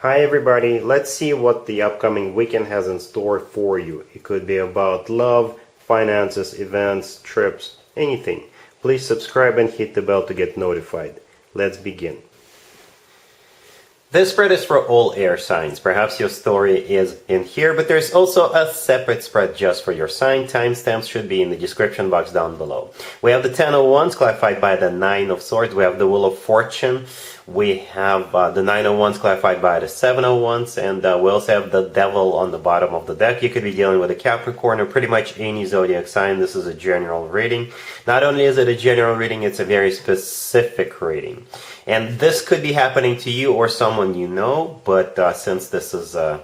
Hi everybody, let's see what the upcoming weekend has in store for you. It could be about love, finances, events, trips, anything. Please subscribe and hit the bell to get notified. Let's begin. This spread is for all air signs. Perhaps your story is in here, but there's also a separate spread just for your sign. Timestamps should be in the description box down below. We have the Ten of Wands clarified by the Nine of Swords. We have the Wheel of Fortune. We have the Nine of Wands clarified by the Seven of Wands, and we also have the Devil on the bottom of the deck. You could be dealing with a Capricorn or pretty much any zodiac sign. This is a general reading. Not only is it a general reading, it's a very specific reading. And this could be happening to you or someone you know, but since this is a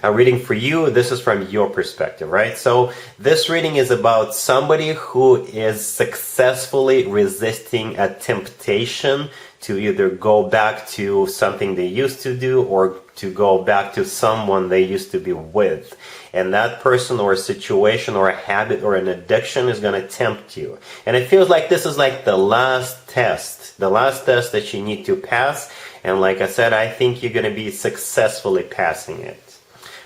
reading for you, this is from your perspective, right? So this reading is about somebody who is successfully resisting a temptation to either go back to something they used to do or to go back to someone they used to be with. And that person or a situation or a habit or an addiction is going to tempt you. And it feels like this is like the last test that you need to pass. And like I said, I think you're going to be successfully passing it.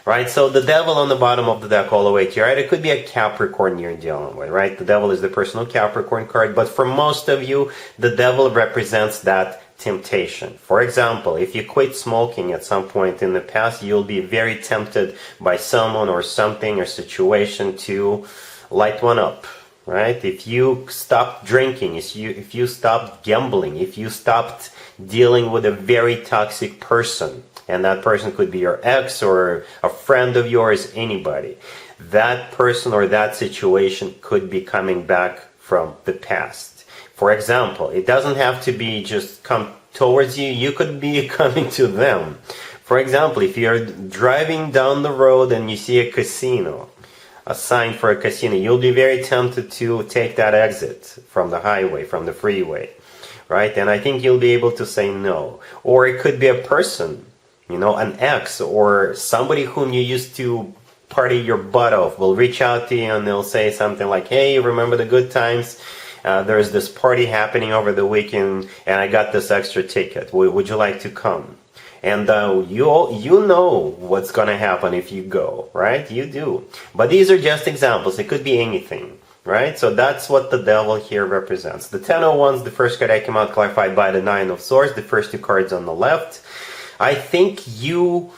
Right, so the Devil on the bottom of the deck all the way to your right, it could be a Capricorn you're dealing with, right? The Devil is the personal Capricorn card, but for most of you, the Devil represents that temptation. For example, if you quit smoking at some point in the past, you'll be very tempted by someone or something or situation to light one up, right? If you stopped drinking, if you stopped gambling, if you stopped dealing with a very toxic person, and that person could be your ex or a friend of yours, anybody. That person or that situation could be coming back from the past. For example, it doesn't have to be just come towards you. You could be coming to them. For example, if you're driving down the road and you see a casino, a sign for a casino, you'll be very tempted to take that exit from the highway, from the freeway, right? And I think you'll be able to say no. Or it could be a person, you know, an ex or somebody whom you used to party your butt off will reach out to you and they'll say something like, hey, remember the good times? There's this party happening over the weekend and I got this extra ticket. Would you like to come? And you know what's going to happen if you go, right? You do. But these are just examples. It could be anything, right? So that's what the Devil here represents. The Ten of Wands, the first card that came out clarified by the Nine of Swords, the first two cards on the left. I think you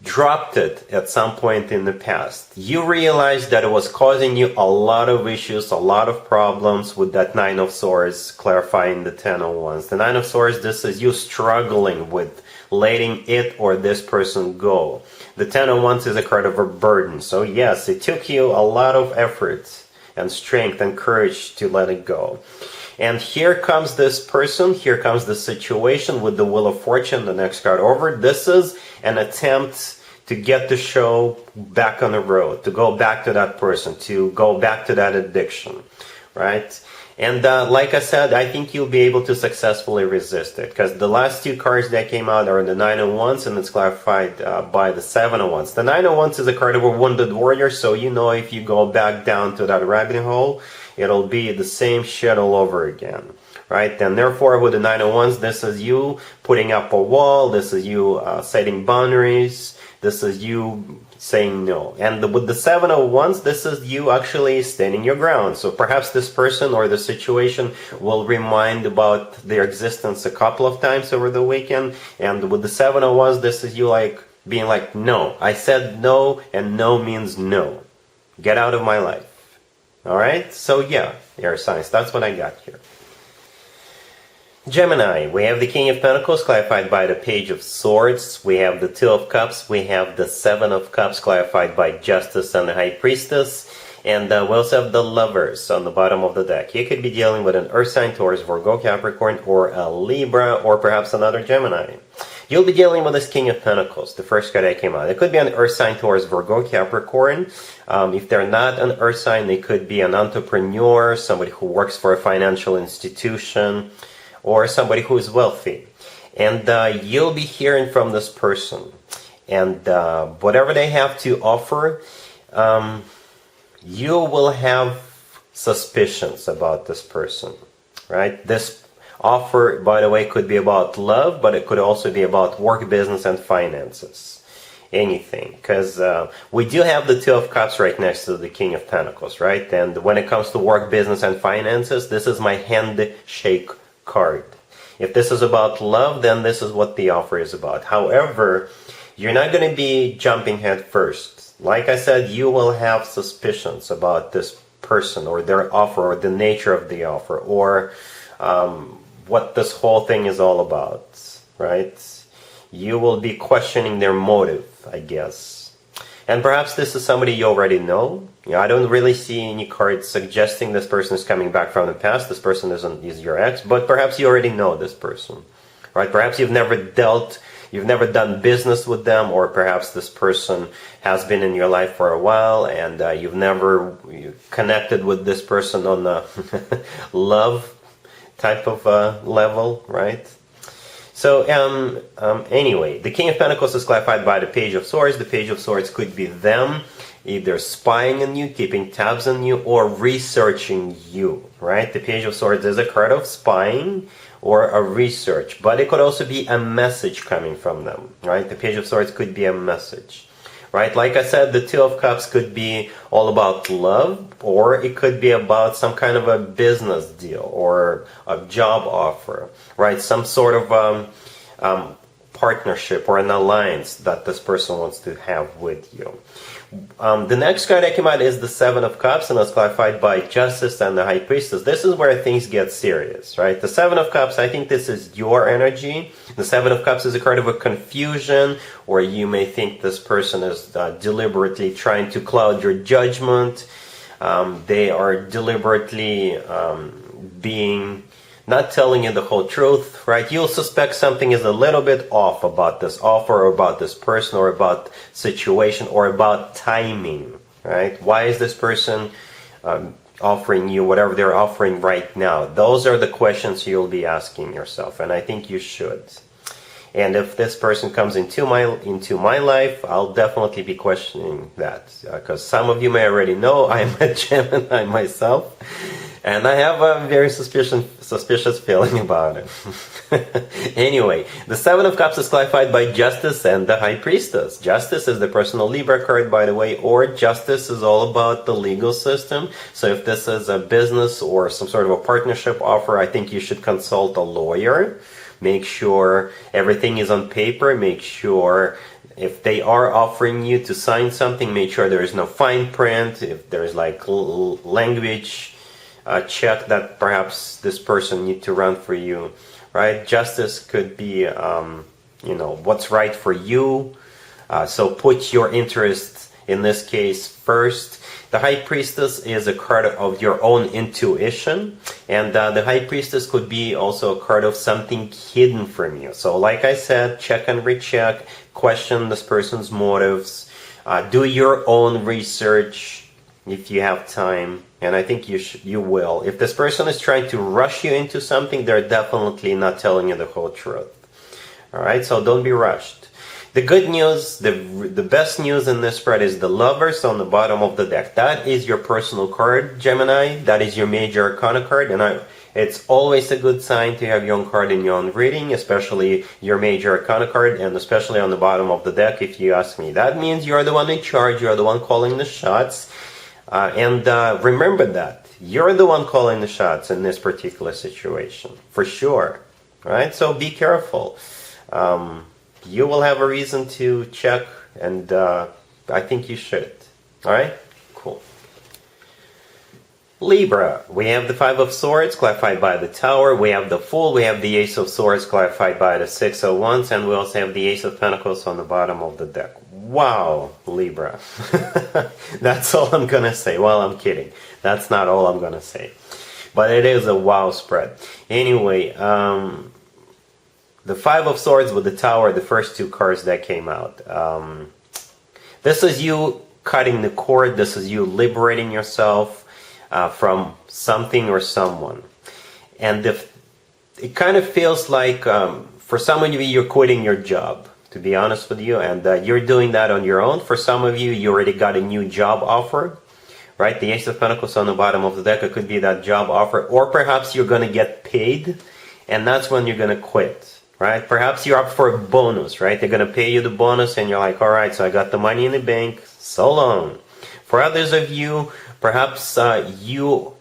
dropped it at some point in the past. You realized that it was causing you a lot of issues, a lot of problems with that Nine of Swords clarifying the Ten of Wands. The Nine of Swords, this is you struggling with letting it or this person go. The Ten of Wands is a card of a burden. So yes, it took you a lot of effort and strength and courage to let it go. And here comes this person, here comes the situation with the Wheel of Fortune, the next card over. This is an attempt to get the show back on the road, to go back to that person, to go back to that addiction, right? And like I said, I think you'll be able to successfully resist it, because the last two cards that came out are the Nine of Wands, and it's clarified by the Seven of Wands. The Nine of Wands is a card of a wounded warrior, so you know if you go back down to that rabbit hole, it'll be the same shit all over again, right? And therefore, with the Nine of Wands, this is you putting up a wall, this is you setting boundaries, this is you saying no. And with the Seven of Wands, this is you actually standing your ground. So perhaps this person or the situation will remind about their existence a couple of times over the weekend. And with the Seven of Wands, this is you like being like, no, I said no, and no means no. Get out of my life. Alright, so yeah, air signs, that's what I got here. Gemini, we have the King of Pentacles clarified by the Page of Swords. We have the Two of Cups. We have the Seven of Cups clarified by Justice and the High Priestess. And we also have the Lovers on the bottom of the deck. You could be dealing with an Earth sign, Taurus, Virgo, Capricorn, or a Libra, or perhaps another Gemini. You'll be dealing with this King of Pentacles, the first card that came out. It could be an Earth sign, Taurus, Virgo, Capricorn. If they're not an Earth sign, they could be an entrepreneur, somebody who works for a financial institution, or somebody who is wealthy. And you'll be hearing from this person. And whatever they have to offer, you will have suspicions about this person, right? This offer, by the way, could be about love, but it could also be about work, business, and finances. Anything, because we do have the Two of Cups right next to the King of Pentacles, right? And when it comes to work, business, and finances, this is my handshake card. If this is about love, then this is what the offer is about. However, you're not going to be jumping head first. Like I said, you will have suspicions about this person or their offer or the nature of the offer or what this whole thing is all about, right? You will be questioning their motive, I guess. And perhaps this is somebody you already know. I don't really see any cards suggesting this person is coming back from the past. This person is your ex, but perhaps you already know this person, right? Perhaps you've never done business with them, or perhaps this person has been in your life for a while and you've never connected with this person on a love type of level, right? So anyway, the King of Pentacles is clarified by the Page of Swords. The Page of Swords could be them either spying on you, keeping tabs on you, or researching you, right? The Page of Swords is a card of spying or a research, but it could also be a message coming from them, right? The Page of Swords could be a message, right? Like I said, the Two of Cups could be all about love, or it could be about some kind of a business deal or a job offer, right? Some sort of partnership or an alliance that this person wants to have with you. The next card that came out is the Seven of Cups, and it's clarified by Justice and the High Priestess. This is where things get serious, right? The Seven of Cups, I think this is your energy. The Seven of Cups is a card of a confusion, or you may think this person is deliberately trying to cloud your judgment. They are deliberately not telling you the whole truth, right? You'll suspect something is a little bit off about this offer or about this person or about situation or about timing, right? Why is this person offering you whatever they're offering right now? Those are the questions you'll be asking yourself, and I think you should. And if this person comes into my life, I'll definitely be questioning that, because some of you may already know I'm a Gemini myself, and I have a very suspicious feeling about it. Anyway, the Seven of Cups is clarified by Justice and the High Priestess. Justice is the personal Libra card, by the way, or Justice is all about the legal system. So if this is a business or some sort of a partnership offer, I think you should consult a lawyer. Make sure everything is on paper. Make sure if they are offering you to sign something, make sure there is no fine print. If there's like language check that perhaps this person need to run for you, right? Justice could be, what's right for you. So put your interests in this case first. The High Priestess is a card of your own intuition, and the High Priestess could be also a card of something hidden from you. So like I said, check and recheck, question this person's motives, do your own research if you have time, and I think you will. If this person is trying to rush you into something, they're definitely not telling you the whole truth. Alright, so don't be rushed. The good news, the best news in this spread is the Lovers on the bottom of the deck. That is your personal card, Gemini. That is your major arcana card, and it's always a good sign to have your own card in your own reading, especially your major arcana card, and especially on the bottom of the deck, if you ask me. That means you're the one in charge, you're the one calling the shots, and remember that. You're the one calling the shots in this particular situation, for sure. Right? So be careful. You will have a reason to check, and I think you should. Alright? Cool. Libra. We have the Five of Swords, clarified by the Tower. We have the Fool. We have the Ace of Swords, clarified by the Six of Wands. And we also have the Ace of Pentacles on the bottom of the deck. Wow, Libra. That's all I'm going to say. Well, I'm kidding. That's not all I'm going to say. But it is a wow spread. Anyway, the Five of Swords with the Tower, the first two cards that came out. This is you cutting the cord. This is you liberating yourself from something or someone. And it kind of feels like, for some of you, you're quitting your job, to be honest with you. And you're doing that on your own. For some of you, you already got a new job offer. Right? The Ace of Pentacles on the bottom of the deck, it could be that job offer. Or perhaps you're going to get paid, and that's when you're going to quit, right? Perhaps you're up for a bonus, right? They're going to pay you the bonus and you're like, all right, so I got the money in the bank, so long. For others of you, perhaps you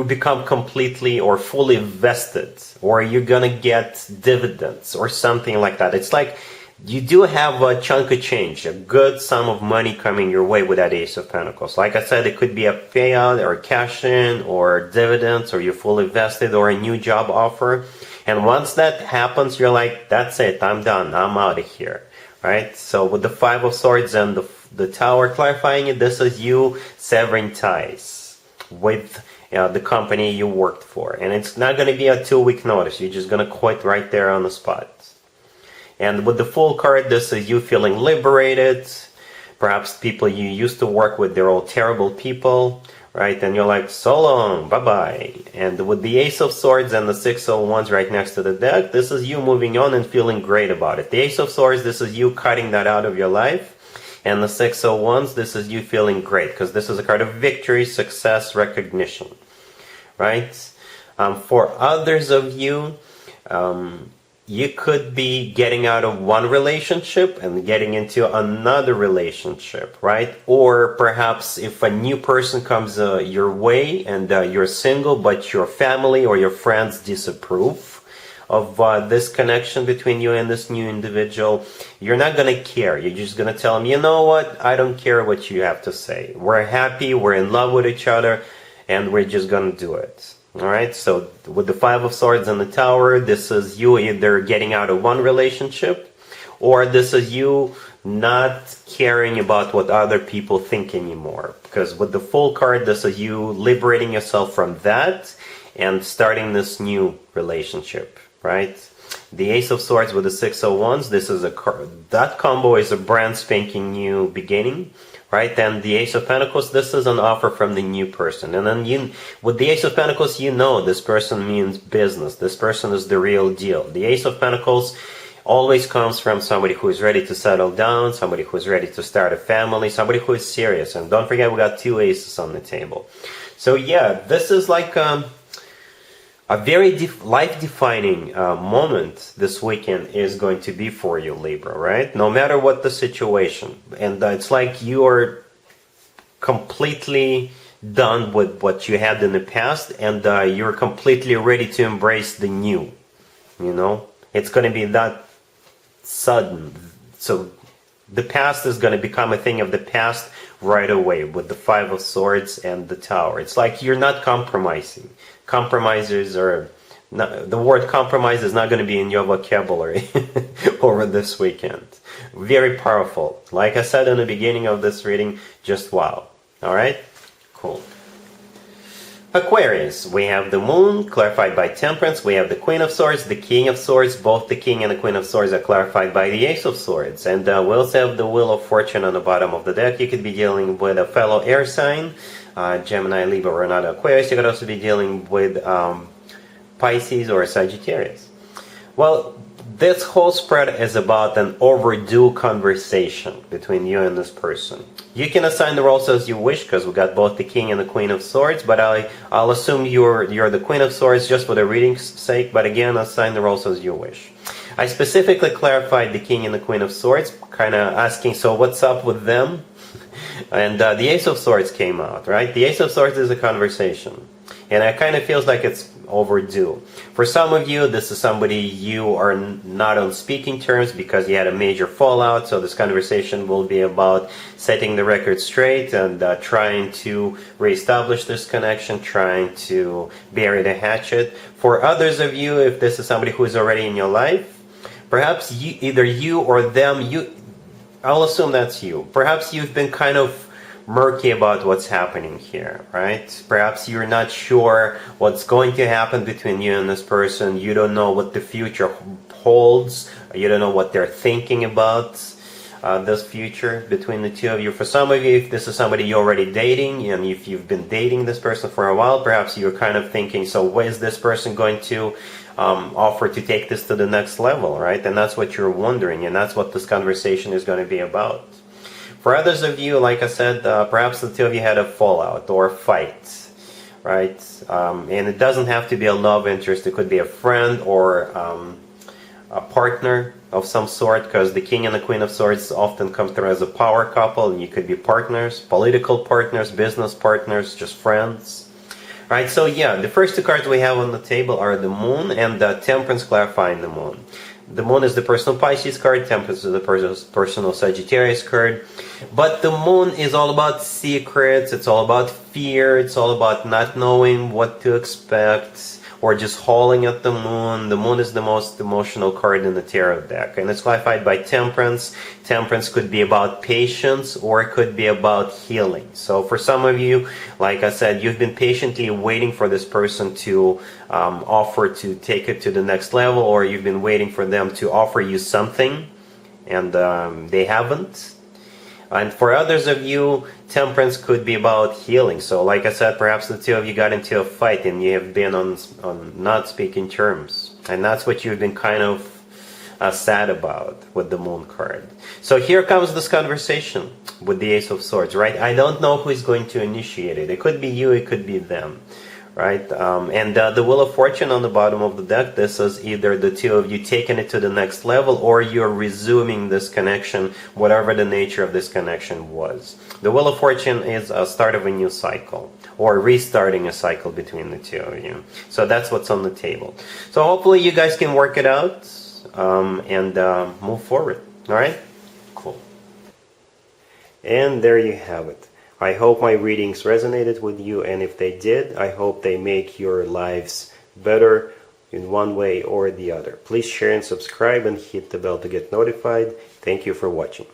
become completely or fully vested, or you're going to get dividends or something like that. It's like you do have a chunk of change, a good sum of money coming your way with that Ace of Pentacles. Like I said, it could be a payout or a cash-in or dividends, or you're fully vested, or a new job offer. And once that happens, you're like, that's it, I'm done, I'm out of here, right? So with the Five of Swords and the Tower clarifying it, this is you severing ties with the company you worked for. And it's not going to be a 2-week notice. You're just going to quit right there on the spot. And with the Fool card, this is you feeling liberated. Perhaps people you used to work with, they're all terrible people, right? And you're like, so long, bye-bye. And with the Ace of Swords and the Six of Wands right next to the deck, this is you moving on and feeling great about it. The Ace of Swords, this is you cutting that out of your life. And the Six of Wands, this is you feeling great, because this is a card of victory, success, recognition, right? For others of you, you could be getting out of one relationship and getting into another relationship, right? Or perhaps if a new person comes your way and you're single, but your family or your friends disapprove of this connection between you and this new individual, you're not going to care. You're just going to tell them, you know what, I don't care what you have to say. We're happy, we're in love with each other, and we're just going to do it. Alright, so with the Five of Swords and the Tower, this is you either getting out of one relationship, or this is you not caring about what other people think anymore. Because with the Fool card, this is you liberating yourself from that and starting this new relationship, right? The Ace of Swords with the Six of Wands, this is that combo is a brand spanking new beginning. Right, and the Ace of Pentacles, this is an offer from the new person. And then with the Ace of Pentacles, you know this person means business. This person is the real deal. The Ace of Pentacles always comes from somebody who is ready to settle down, somebody who is ready to start a family, somebody who is serious. And don't forget, we got 2 aces on the table. So yeah, this is like a very life-defining moment this weekend is going to be for you, Libra, right? No matter what the situation. And it's like you are completely done with what you had in the past, and you're completely ready to embrace the new, you know? It's going to be that sudden. So the past is going to become a thing of the past right away with the Five of Swords and the Tower. It's like you're not compromising. Compromisers are not, the word compromise is not going to be in your vocabulary over this weekend. Very powerful. Like I said in the beginning of this reading, just wow. Alright? Cool. Aquarius, we have the Moon, clarified by Temperance. We have the Queen of Swords, the King of Swords. Both the King and the Queen of Swords are clarified by the Ace of Swords. And we also have the Wheel of Fortune on the bottom of the deck. You could be dealing with a fellow air sign, Gemini, Libra, or another Aquarius. You could also be dealing with Pisces or Sagittarius. Well, this whole spread is about an overdue conversation between you and this person. You can assign the roles as you wish, because we got both the King and the Queen of Swords, but I'll assume you're the Queen of Swords just for the reading's sake, but again, assign the roles as you wish. I specifically clarified the King and the Queen of Swords, kind of asking, so what's up with them? And the Ace of Swords came out, right? The Ace of Swords is a conversation. And it kind of feels like it's overdue. For some of you, this is somebody you are not on speaking terms because you had a major fallout. So this conversation will be about setting the record straight and trying to reestablish this connection, trying to bury the hatchet. For others of you, if this is somebody who is already in your life, perhaps either you or them, I'll assume that's you. Perhaps you've been kind of murky about what's happening here, right? Perhaps you're not sure what's going to happen between you and this person. You don't know what the future holds. You don't know what they're thinking about this future between the two of you. For some of you, if this is somebody you're already dating, and if you've been dating this person for a while, perhaps you're kind of thinking, so what is this person going to offer to take this to the next level, right? And that's what you're wondering, and that's what this conversation is going to be about. For others of you, like I said, perhaps the two of you had a fallout or a fight. right? And it doesn't have to be a love interest. It could be a friend or a partner of some sort, because the King and the Queen of Swords often come through as a power couple, and you could be partners, political partners, business partners, just friends. Right, so yeah, the first two cards we have on the table are the Moon and the Temperance, clarifying the Moon. The Moon is the personal Pisces card, Temperance is the personal Sagittarius card. But the Moon is all about secrets, it's all about fear, it's all about not knowing what to expect, or just hauling at the Moon. The Moon is the most emotional card in the tarot deck, and it's clarified by Temperance. Temperance could be about patience, or it could be about healing. So for some of you, like I said, you've been patiently waiting for this person to offer to take it to the next level, or you've been waiting for them to offer you something, and they haven't. And for others of you, Temperance could be about healing. So like I said, perhaps the two of you got into a fight and you have been on not speaking terms. And that's what you've been kind of sad about with the Moon card. So here comes this conversation with the Ace of Swords, right? I don't know who is going to initiate it. It could be you, it could be them. Right, and the Wheel of Fortune on the bottom of the deck, this is either the two of you taking it to the next level, or you're resuming this connection, whatever the nature of this connection was. The Wheel of Fortune is a start of a new cycle, or restarting a cycle between the two of you. So that's what's on the table. So hopefully you guys can work it out and move forward. All right, cool. And there you have it. I hope my readings resonated with you, and if they did, I hope they make your lives better in one way or the other. Please share and subscribe and hit the bell to get notified. Thank you for watching.